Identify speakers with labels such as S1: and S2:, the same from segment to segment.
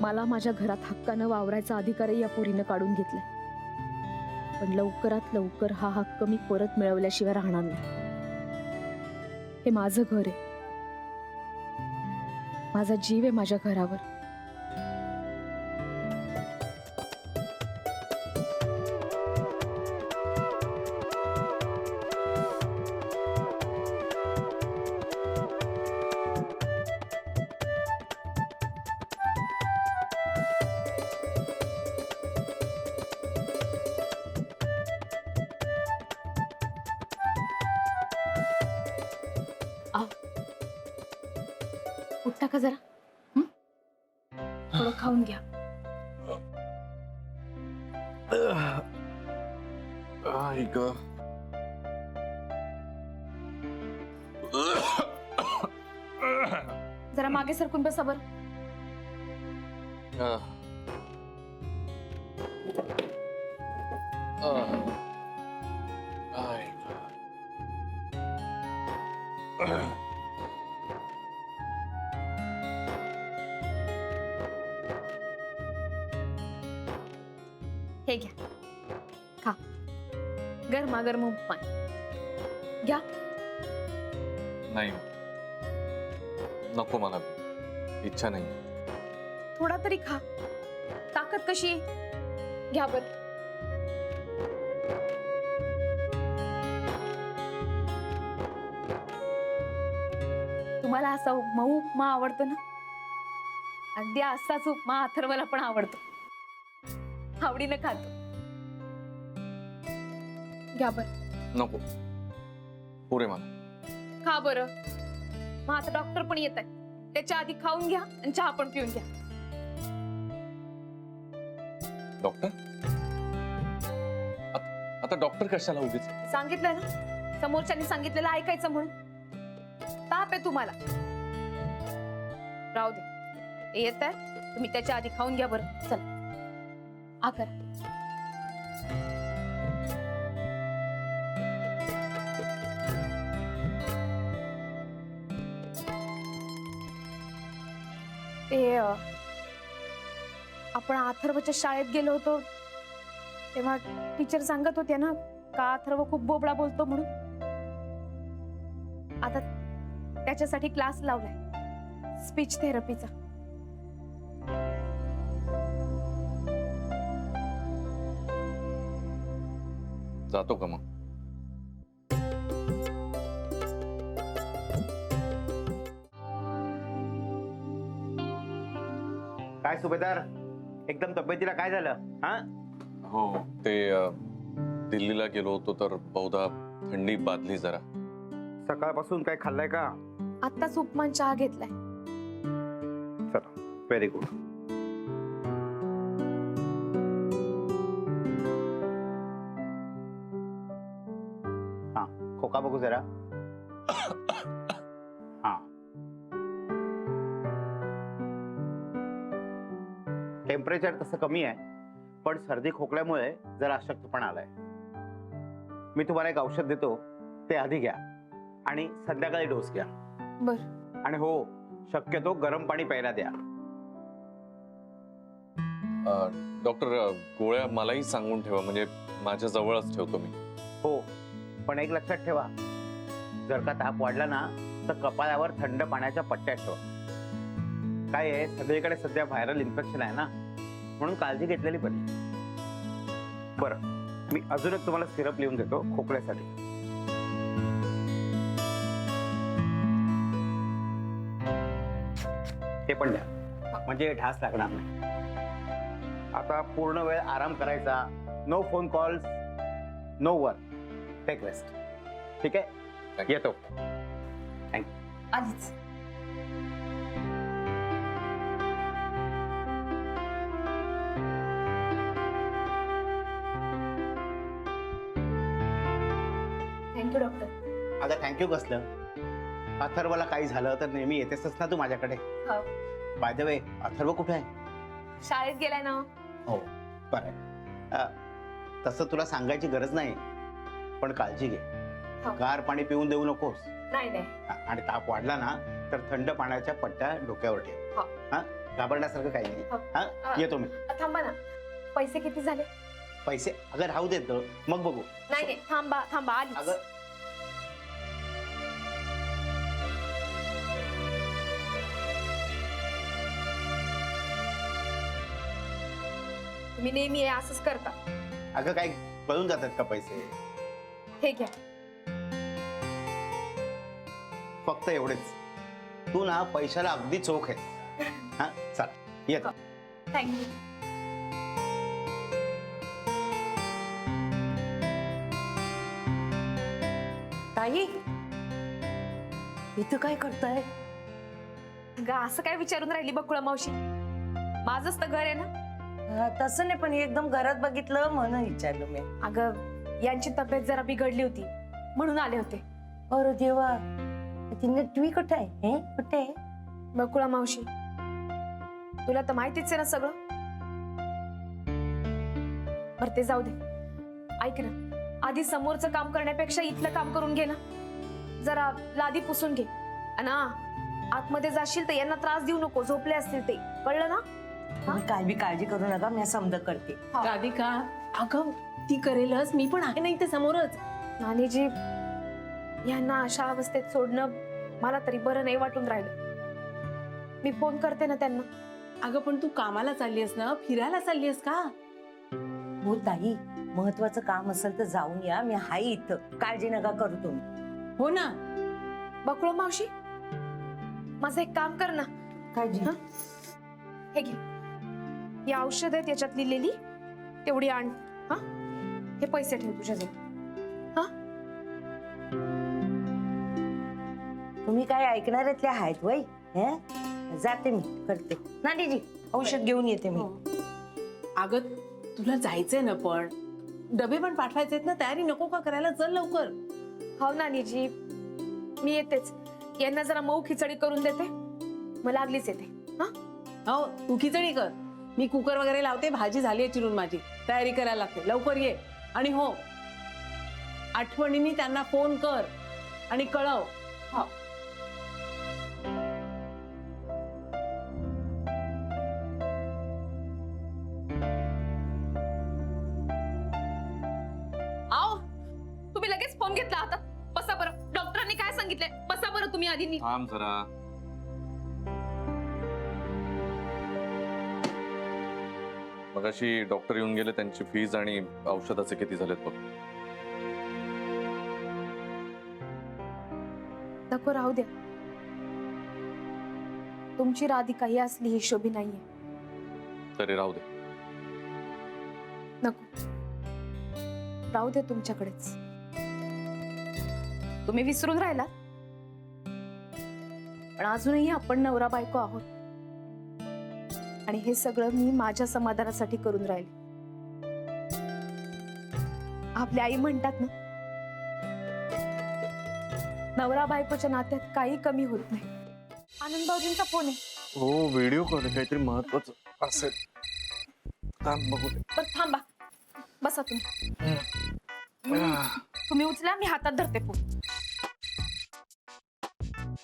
S1: मला माझ्या घरात हक्कानं वावरायचा अधिकारही या पोरीनं काढून घेतलाय. पण लवकरात लवकर हा हक्क मी परत मिळवल्याशिवाय राहणार नाही. हे माझं घर आहे. माझा जीव आहे माझ्या घरावर. उठता का जरा? थोडं खाऊन घ्या.
S2: आई ग.
S1: जरा मागे सरकून बसा बरं.
S2: आई ग.
S1: हे घ्या, खा. गरमागरम उपमा घ्या.
S2: नाही, नको, मला इच्छा नाही.
S1: थोडा तरी खा. ताकद कशी आहे घ्या बर. तुम्हाला असा मऊ उपमा आवडतो ना? अगदी असाच उपमा अथर्वला पण आवडतो. आवडीनं खातो. घ्या बर.
S2: नको, पुरे मला.
S1: खा बरं. मग आता डॉक्टर पण येत आहे. त्याच्या आधी खाऊन घ्या आणि चहा पण पिऊन घ्या.
S2: डॉक्टर? आता डॉक्टर कशाला उगीच?
S1: सांगितलं ना, समोरच्यांनी सांगितलेलं ऐकायचं म्हणून. ताप आहे तुम्हाला, राहू दे. ते येत आहे, तुम्ही त्याच्या आधी खाऊन घ्या बरं. चल आकर. ते आपण अथर्वच्या शाळेत गेलो होतो तेव्हा टीचर सांगत होते ना का अथर्व खूप बोबडा बोलतो म्हणून. आता त्याच्यासाठी क्लास लावलाय, स्पीच थेरपीचा.
S2: जातो का मग?
S3: काय सुभेदार, एकदम तब्येतीला काय झालं? हा,
S2: हो, ते दिल्लीला गेलो होतो तर बहुधा थंडी बाधली जरा.
S3: सकाळपासून काय खाल्लंय का?
S1: आत्ताच उपमान चहा घेतलाय.
S3: चला, व्हेरी गुड. हा, खोका बघू जरा. हा, टेम्परेचर तसं कमी आहे, पण सर्दी खोकल्यामुळे जरा अशक्तपणा आलाय. मी तुम्हाला एक औषध देतो, ते आधी घ्या आणि संध्याकाळी डोस घ्या.
S1: बर.
S3: आणि हो, शक्यतो गरम पाणी प्यायला द्या.
S2: डॉक्टर, गोळ्या मलाही सांगून ठेवा, म्हणजे माझ्या जवळच ठेवतो मी.
S3: हो, पण एक लक्षात ठेवा, जर का ताप वाढला ना तर कपाळावर थंड पाण्याच्या पट्ट्या ठेवा. काय आहे, सगळीकडे सध्या व्हायरल इन्फेक्शन आहे ना, म्हणून काळजी घेतलेली बरी. बरं, मी अजून एक तुम्हाला सिरप लिहून देतो खोकल्यासाठी. ते पण द्या, म्हणजे ढास लागणार नाही. आता पूर्ण वेळ आराम करायचा. No phone calls, no work, take rest. ठीक आहे, येतो. थँक्यू.
S1: आधीच थँक्यू डॉक्टर.
S3: आता थँक्यू कसलं? अथर्वला काही झालं तर नेहमी येतेस ना तू माझ्याकडे.
S1: हो.
S3: बाय द वे, अथर्व कुठे आहे?
S1: शाळेत गेलाय ना.
S3: हो, बरं. तसं तुला सांगायची गरज नाही, पण काळजी घे.
S1: हो.
S3: गार पाणी पिऊन देऊ नकोस.
S1: नाही नाही.
S3: आणि ताप वाढला ना तर थंड पाण्याच्या पट्ट्या डोक्यावर ठेव.
S1: हा.
S3: हा, घाबरण्यासारखं काही नाही.
S1: हा.
S3: हा, येतो मी.
S1: थांबा ना, पैसे किती झाले?
S3: पैसे अगं राहू देत ग, मग बघू.
S1: नाही नाही, थांबा थांबा आधीच.
S3: अगं
S1: तुम्ही नेहमी हे असंच करता.
S3: अगं काय पळून जातात का पैसे?
S1: हे घ्या.
S3: फक्त एवढेच. तू ना पैशाला अगदी चोख आहे. हा, चल येतो.
S1: थँक्यू.
S4: ताई, इथं काय करताय?
S1: गा असं काय विचारून राहिली बकुळा मावशी? माझंच तर घर आहे ना.
S4: तसं नाही, पण एकदम घरात बघितलं म्हणून विचारलं मी.
S1: अगं यांची तब्येत जरा बिघडली होती म्हणून आले होते.
S4: अरे देवा, तिने टीव्ही कुठे आहे? हे कुठे आहे?
S1: बकुळा मावशी, तुला तर माहितीच आहे ना सगळं. बरं ते जाऊ दे. ऐक ना, आधी समोरचं काम करण्यापेक्षा इथलं काम करून घे ना. जरा लादी पुसून घे. आणि आतमध्ये जाशील तर यांना त्रास देऊ नको. झोपले असतील ते, कळलं ना?
S4: तुम्ही काय बी काळजी करू नका, मी समजा करते.
S5: राधिका, अगं ती करेलच, मी पण आहे ना इथे समोरच.
S1: नानीजी, यांना अशा अवस्थेत सोडणं मला तरी बरं नाही वाटून राहिलं. मी फोन करते ना त्यांना.
S5: अगं पण तू कामाला चाललीस ना, फिरायला चाललीस का?
S4: हो ताई, महत्वाचं काम असेल तर जाऊन या, मी हाय इथं, काळजी नका करू तुम्ही.
S5: हो ना.
S1: बकुळा मावशी, माझं एक काम कर ना.
S4: काळजी.
S1: हं? हे घे, ही औषध आहेत याच्यात लिहिलेली, तेवढी आण. हा, हे पैसे ठेव तुझ्याजवळ.
S4: तुम्ही काय ऐकणाऱ्यातले आहेत वय? जाते मी, करते. नानीजी, औषध घेऊन येते मी.
S5: अगं तुला जायचंय ना, पण डबे पण पाठवायचेत ना, तयारी नको का करायला? चल लवकर.
S1: हो नानीजी, मी येतेच. यांना जरा मऊ खिचडी करून देते, मग लागलीच येते. हा,
S5: हो, तू खिचडी कर, मी कुकर वगैरे लावते. भाजी झाली आहे चिरून, माझी तयारी करायला लागते. लवकर ये. आणि हो, आठवणीने त्यांना फोन कर आणि कळव.
S1: हो. आओ, तुम्ही लगेच फोन घेतला आता. बसा बरं, डॉक्टरांनी काय सांगितलंय? बसा बरं तुम्ही आधी.
S2: थांब जरा. मगाशी डॉक्टर येऊन गेले, त्यांची फीज आणि औषधाचे किती झालेत बघ.
S1: नको राहू द्या. तुमची राधिका ही असली हिशोबी नाहीये.
S2: तरी राहू दे.
S1: नको राहू दे, तुमच्याकडेच. तुम्ही विसरून राहिला, पण अजूनही आपण नवरा बायको आहोत. आणि हे सगळं मी माझ्या समाधानासाठी करून राहिले. आपली आई म्हणतात ना, नवरा बायकोच्या नात्यात काही कमी होत नाही. आनंद भाऊजींचा फोन आहे.
S2: हो, व्हिडिओ कॉल काहीतरी महत्वाचं असेल. थांब बघू दे.
S1: पण थांबा, बसा तुम्ही. तुम्ही उचला, मी हातात धरते फोन.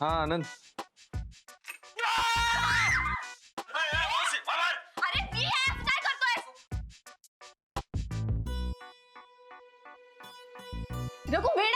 S2: हा आनंद.
S1: अरे मी काय करतोय?
S6: रघु वेड